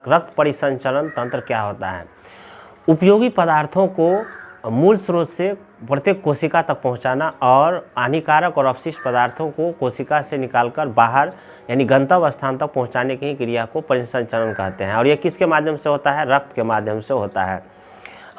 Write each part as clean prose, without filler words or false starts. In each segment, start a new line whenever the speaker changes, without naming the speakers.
रक्त परिसंचरण तंत्र क्या होता है? उपयोगी पदार्थों को मूल स्रोत से प्रत्येक कोशिका तक पहुंचाना और हानिकारक और अपशिष्ट पदार्थों को कोशिका से निकालकर बाहर यानी गंतव्य स्थान तक पहुंचाने की क्रिया को परिसंचरण कहते हैं। और यह किसके माध्यम से होता है? रक्त के माध्यम से होता है।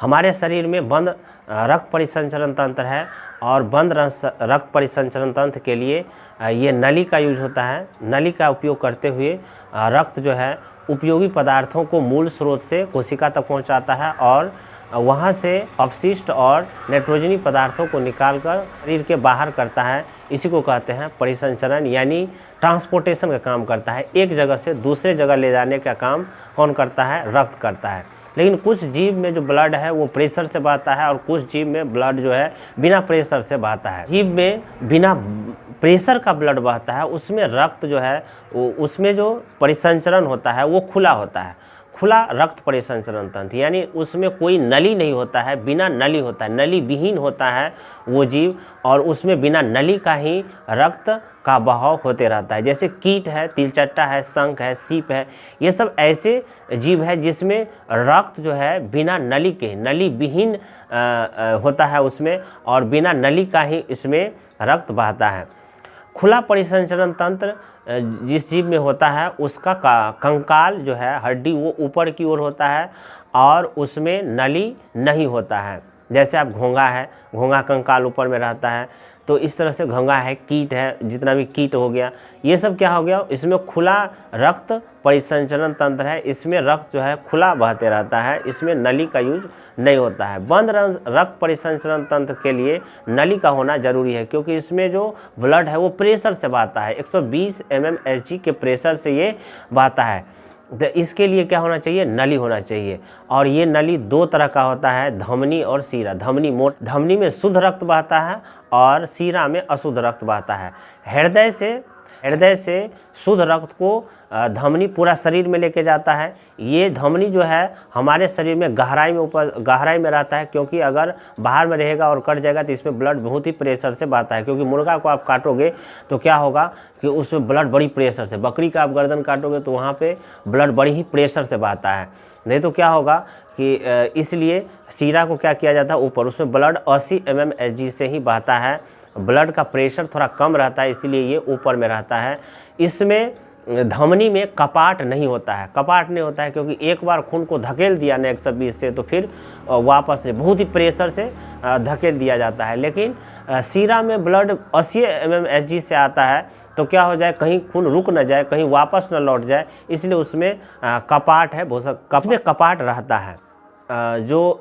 हमारे शरीर में बंद रक्त परिसंचरण तंत्र है और बंद रक्त परिसंचरण तंत्र के लिए ये नली का यूज होता है। नली का उपयोग करते हुए रक्त जो है उपयोगी पदार्थों को मूल स्रोत से कोशिका तक पहुंचाता है और वहां से अपशिष्ट और नाइट्रोजनी पदार्थों को निकालकर शरीर के बाहर करता है। इसी को कहते हैं परिसंचरण, यानी ट्रांसपोर्टेशन का काम करता है। एक जगह से दूसरे जगह ले जाने का काम कौन करता है? रक्त करता है। लेकिन कुछ जीव में जो ब्लड है वो प्रेशर से बहता है और कुछ जीव में ब्लड जो है बिना प्रेशर से बहता है। जीव में बिना प्रेशर का ब्लड बहता है, उसमें रक्त जो है उसमें जो परिसंचरण होता है वो खुला होता है, खुला रक्त परिसंचरण तंत्र, यानी उसमें कोई नली नहीं होता है, बिना नली होता है, नली विहीन होता है वो जीव और उसमें बिना नली का ही रक्त का बहाव होते रहता है। जैसे कीट है, तिलचट्टा है, शंख है, सीप है, ये सब ऐसे जीव है जिसमें रक्त जो है बिना नली के, नली विहीन होता है उसमें और बिना नली का ही इसमें रक्त बहता है। खुला परिसंचरण तंत्र जिस जीव में होता है उसका कंकाल जो है हड्डी वो ऊपर की ओर होता है और उसमें नली नहीं होता है। जैसे आप घोंघा है, घोंघा कंकाल ऊपर में रहता है, तो इस तरह से घोंघा है, कीट है, जितना भी कीट हो गया ये सब क्या हो गया? इसमें खुला रक्त परिसंचरण तंत्र है, इसमें रक्त जो है खुला बहते रहता है, इसमें नली का यूज नहीं होता है। बंद रक्त परिसंचरण तंत्र के लिए नली का होना जरूरी है क्योंकि इसमें जो ब्लड है वो प्रेशर से बहता है, 120 mmHg के प्रेशर से ये बहता है। तो इसके लिए क्या होना चाहिए? नली होना चाहिए। और ये नली दो तरह का होता है, धमनी और सीरा। धमनी में शुद्ध रक्त बहता है और सीरा में अशुद्ध रक्त बहता है। हृदय से शुद्ध रक्त को धमनी पूरा शरीर में लेके जाता है। ये धमनी जो है हमारे शरीर में गहराई में रहता है क्योंकि अगर बाहर में रहेगा और कट जाएगा तो इसमें ब्लड बहुत ही प्रेशर से बहता है। क्योंकि मुर्गा को आप काटोगे तो क्या होगा कि उसमें ब्लड बड़ी प्रेशर से, बकरी का आप गर्दन काटोगे तो वहाँ पे ब्लड बड़ी ही प्रेशर से बहता है। नहीं तो क्या होगा कि इसलिए सीरा को क्या किया जाता है ऊपर, उसमें ब्लड 80 mmHg से ही बहता है। ब्लड का प्रेशर थोड़ा कम रहता है इसलिए ये ऊपर में रहता है। इसमें धमनी में कपाट नहीं होता है, कपाट नहीं होता है क्योंकि एक बार खून को धकेल दिया ना 120 से तो फिर वापस नहीं, बहुत ही प्रेशर से धकेल दिया जाता है। लेकिन सीरा में ब्लड 80 mmHg से आता है तो क्या हो जाए, कहीं खून रुक न जाए, कहीं वापस न लौट जाए, इसलिए उसमें कपाट है, उसमें कपाट रहता है। जो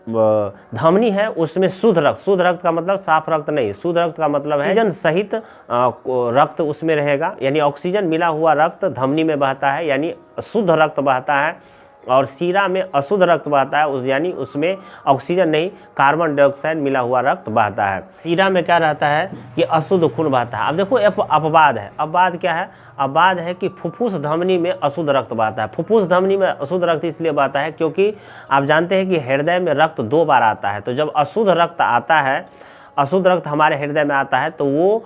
धमनी है उसमें शुद्ध रक्त का मतलब साफ रक्त नहीं, शुद्ध रक्त का मतलब है ऑक्सीजन सहित रक्त उसमें रहेगा, यानी ऑक्सीजन मिला हुआ रक्त धमनी में बहता है, यानी शुद्ध रक्त बहता है। और सीरा में अशुद्ध रक्त बहता है, यानी उसमें ऑक्सीजन नहीं, कार्बन डाइऑक्साइड मिला हुआ रक्त बहता है। सीरा में क्या रहता है? ये अशुद्ध खून बहता है। अब देखो अपवाद है। अपवाद क्या है? अपवाद है कि फुफ्फुस धमनी में अशुद्ध रक्त बहता है। फुफ्फुस धमनी में अशुद्ध रक्त इसलिए बहता है क्योंकि आप जानते हैं कि हृदय में रक्त 2 बार आता है। तो जब अशुद्ध रक्त आता है, अशुद्ध रक्त हमारे हृदय में आता है तो वो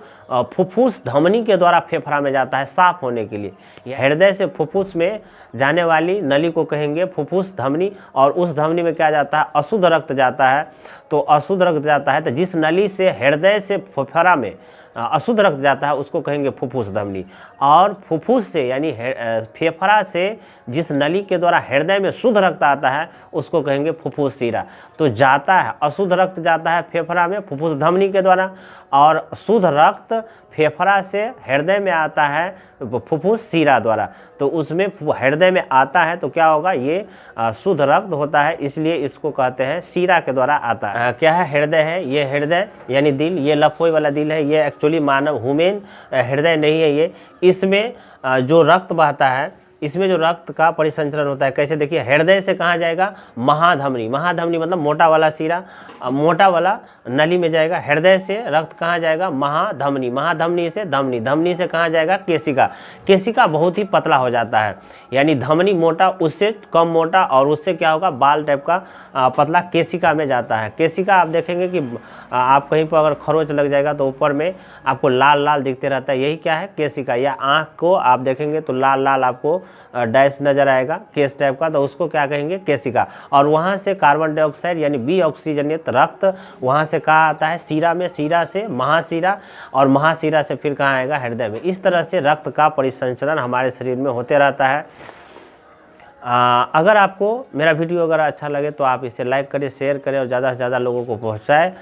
फुफ्फुस धमनी के द्वारा फेफड़ा में जाता है साफ होने के लिए। हृदय से फुफ्फुस में जाने वाली नली को कहेंगे फुफ्फुस धमनी, और उस धमनी में क्या जाता है? अशुद्ध रक्त जाता है। तो अशुद्ध रक्त जाता है तो जिस नली से हृदय से फेफड़ा में अशुद्ध रक्त जाता है उसको कहेंगे फुफ्फुस धमनी। और फुफ्फुस से यानी फेफड़ा से जिस नली के द्वारा हृदय में शुद्ध रक्त आता है उसको कहेंगे फुफ्फुस सीरा। तो जाता है, अशुद्ध रक्त जाता है फेफड़ा में फुफ्फुस धमनी के द्वारा, और शुद्ध रक्त फेफड़ा से हृदय में आता है फुफ्फुस सीरा द्वारा। तो उसमें हृदय में आता है तो क्या होगा? ये शुद्ध रक्त होता है, इसलिए इसको कहते हैं सीरा के द्वारा आता है। क्या है? हृदय है। ये हृदय यानी दिल, ये लफोई वाला दिल है, ये एक्चुअली मानव ह्यूमन हृदय नहीं है ये। इसमें जो रक्त बहता है, इसमें जो रक्त का परिसंचरण होता है कैसे? देखिए, हृदय से कहाँ जाएगा? महाधमनी। महाधमनी मतलब मोटा वाला सीरा, मोटा वाला नली में जाएगा। हृदय से रक्त कहाँ जाएगा? महाधमनी। महाधमनी से धमनी। धमनी से कहाँ जाएगा? केशिका। केशिका बहुत ही पतला हो जाता है, यानी धमनी मोटा, उससे कम मोटा, और उससे क्या होगा? बाल टाइप का पतला केशिका में जाता है। केशिका आप देखेंगे कि आप कहीं पर अगर खरोच लग जाएगा तो ऊपर में आपको लाल लाल दिखते रहता है, यही क्या है? केशिका। या आँख को आप देखेंगे तो लाल लाल आपको डैश नज़र आएगा केस टाइप का, तो उसको क्या कहेंगे, केशिका। और वहाँ से कार्बन डाइऑक्साइड यानी बी ऑक्सीजनित रक्त वहाँ से कहाँ आता है, शिरा में, शिरा से महाशिरा, और महाशिरा से फिर कहाँ आएगा, हृदय में। इस तरह से रक्त का परिसंचरण हमारे शरीर में होते रहता है। अगर आपको मेरा वीडियो अगर अच्छा लगे तो आप इसे लाइक करें, शेयर करें और ज़्यादा से ज़्यादा लोगों को पहुँचाएँ।